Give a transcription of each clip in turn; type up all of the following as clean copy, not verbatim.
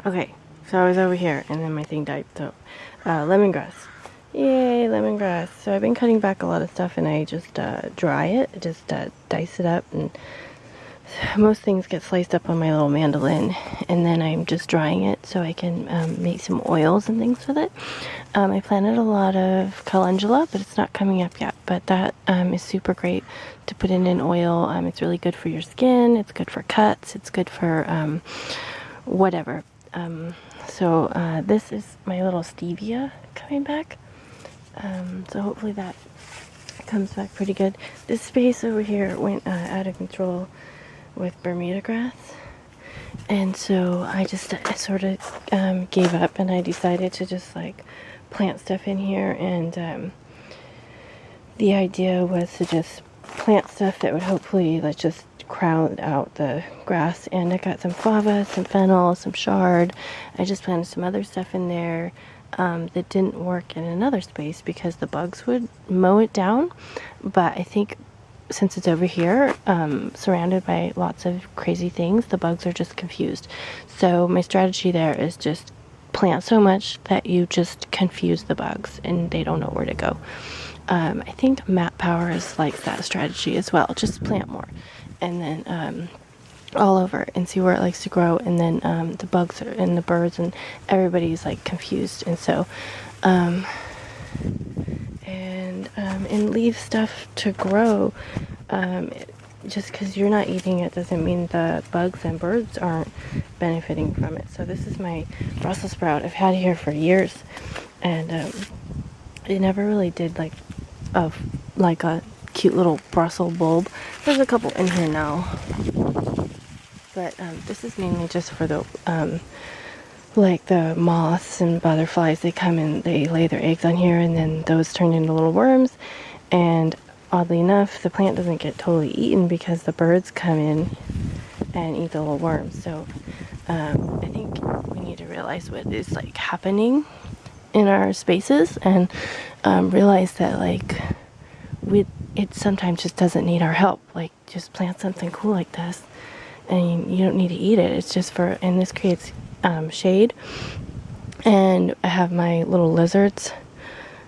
Okay, so I was over here and then my thing died. So, lemongrass. Yay, lemongrass. So I've been cutting back a lot of stuff and I just dry it. I just dice it up, and most things get sliced up on my little mandolin, and then I'm just drying it so I can make some oils and things with it. I planted a lot of calendula, but it's not coming up yet. But that is super great to put in an oil. It's really good for your skin. It's good for cuts. It's good for whatever. So this is my little stevia coming back. So hopefully that comes back pretty good. This space over here went out of control with Bermuda grass, and so I just sort of gave up, and I decided to just like plant stuff in here. And the idea was to just plant stuff that would hopefully like just crowd out the grass. And I got some fava, some fennel, some chard. I just planted some other stuff in there that didn't work in another space because the bugs would mow it down. But I think since it's over here, surrounded by lots of crazy things, the bugs are just confused. So my strategy there is just plant so much that you just confuse the bugs and they don't know where to go. I think Matt Powers likes that strategy as well. Just plant more and then all over and see where it likes to grow. And then the bugs are, and the birds and everybody's like confused. And so and leave stuff to grow. Just because you're not eating it doesn't mean the bugs and birds aren't benefiting from it. So this is my Brussels sprout. I've had it here for years, and it never really did like a cute little Brussels bulb. There's a couple in here now, but this is mainly just for the like the moths and butterflies. They come and they lay their eggs on here, and then those turn into little worms. And oddly enough, the plant doesn't get totally eaten because the birds come in and eat the little worms. So I think we need to realize what is like happening in our spaces, and realize that like it sometimes just doesn't need our help. Like just plant something cool like this, and you don't need to eat it. It's just for, and this creates shade. And I have my little lizards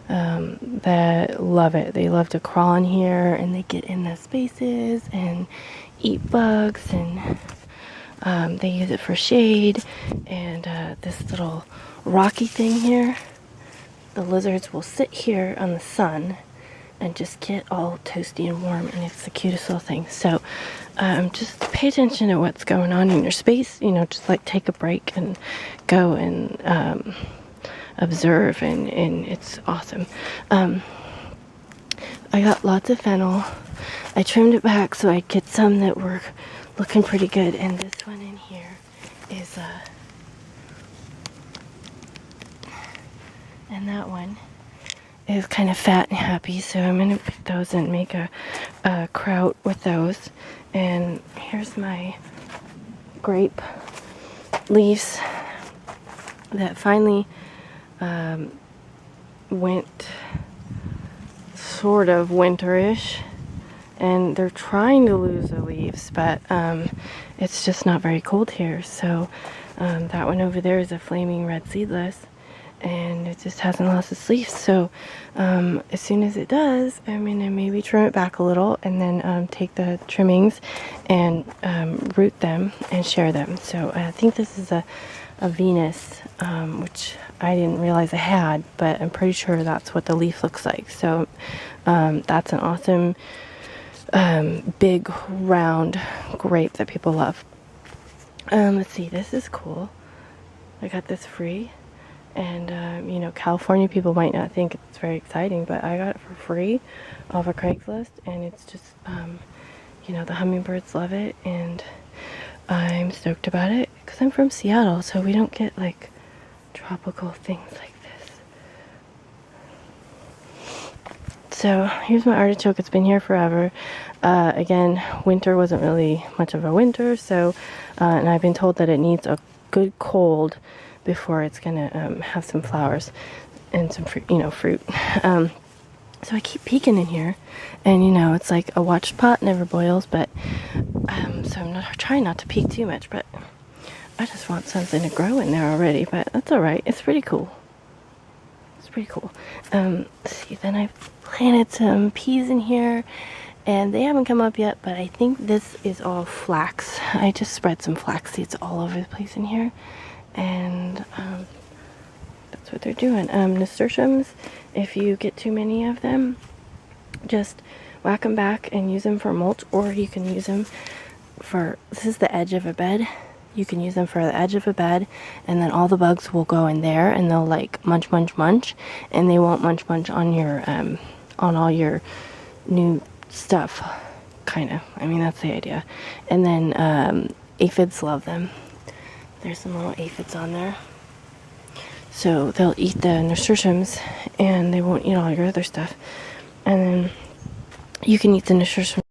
that love it. They love to crawl in here, and they get in the spaces and eat bugs, and they use it for shade. And this little rocky thing here, the lizards will sit here on the sun and just get all toasty and warm, and it's the cutest little thing. So just pay attention to what's going on in your space. Just like take a break and go and observe, and it's awesome. I got lots of fennel. I trimmed it back so I get some that were looking pretty good, and this one in here is and that one is kind of fat and happy, so I'm gonna pick those and make a kraut with those. And here's my grape leaves that finally went sort of winterish, and they're trying to lose the leaves, but it's just not very cold here. So that one over there is a flaming red seedless, and it just hasn't lost its leaves. So as soon as it does, I'm gonna maybe trim it back a little, and then take the trimmings and root them and share them. So I think this is a Venus, which I didn't realize I had, but I'm pretty sure that's what the leaf looks like. So that's an awesome big round grape that people love. Let's see, this is cool. I got this free. And, California people might not think it's very exciting, but I got it for free off of Craigslist. And it's just, the hummingbirds love it. And I'm stoked about it because I'm from Seattle, so we don't get, like, tropical things like this. So here's my artichoke. It's been here forever. Again, winter wasn't really much of a winter, so, and I've been told that it needs a good cold before it's gonna have some flowers and some fruit. So I keep peeking in here, and it's like a watched pot never boils, but so I'm trying not to peek too much, but I just want something to grow in there already, but that's alright. It's pretty cool. It's pretty cool. Let's see, then I've planted some peas in here, and they haven't come up yet, but I think this is all flax. I just spread some flax seeds all over the place in here, and that's what they're doing. Nasturtiums, if you get too many of them, just whack them back and use them for mulch, or you can use them for, this is the edge of a bed. You can use them for the edge of a bed, and then all the bugs will go in there and they'll like munch, and they won't munch on your, on all your new stuff, kind of. I mean, that's the idea. And then aphids love them. There's some little aphids on there. So they'll eat the nasturtiums and they won't eat all your other stuff. And then you can eat the nasturtiums